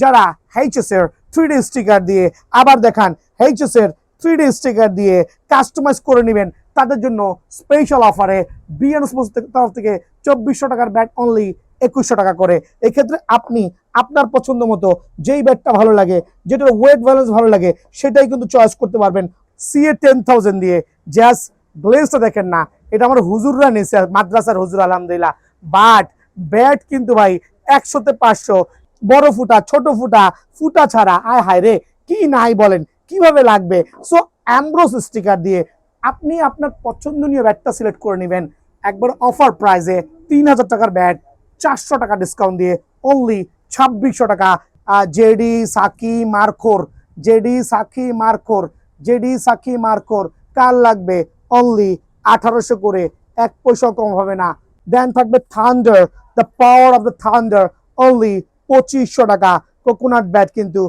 যারা এইচএস এর 3D sticker দিয়ে আবার দেখান এইচএস এর 3D স্টিকার দিয়ে কাস্টমাইজ করে নেবেন, তাদের জন্য স্পেশাল অফারে বিএন স্পোর্টস তরফ থেকে 2400 টাকার ব্যাট অনলি 2100 টাকা করে। এক্ষেত্রে আপনি আপনার পছন্দ মতো যেই ব্যাটটা ভালো লাগে, যেটার ওয়েট ব্যালেন্স ভালো লাগে, সেটাই কিন্তু চয়েস করতে পারবেন CA 10,000 দিয়ে। জাস্ট গ্লেজটা দেখেন না, এটা আমার হুজুররা নিছে, মাদ্রাসার হুজুর আলহামদুলিল্লাহ। বাট ব্যাট কিন্তু ভাই 100তে 500, বড় ফুটা ছোট ফুটা ফুটা ছাড়া, আয় হায় রে কি নাই বলেন, কিভাবে লাগবে। সো অ্যামব্রোস স্টিকার দিয়ে আপনি আপনার পছন্দনীয় ব্যাটটা সিলেক্ট করে নেবেন একবার অফার প্রাইসে। 3000 টাকার ব্যাট 400 টাকা ডিসকাউন্ট দিয়ে অনলি 2600 টাকা। জেডি সাকি মার্কোর, জেডি সাকি মার্কোর, জেডি সাকি মার্কোর কার লাগবে অনলি 1800 করে, 1 পয়সা কম হবে না। দেন থাকবে thunder, the power of the thunder only 2500 টাকা। কোকোনাট ব্যাট কিন্তু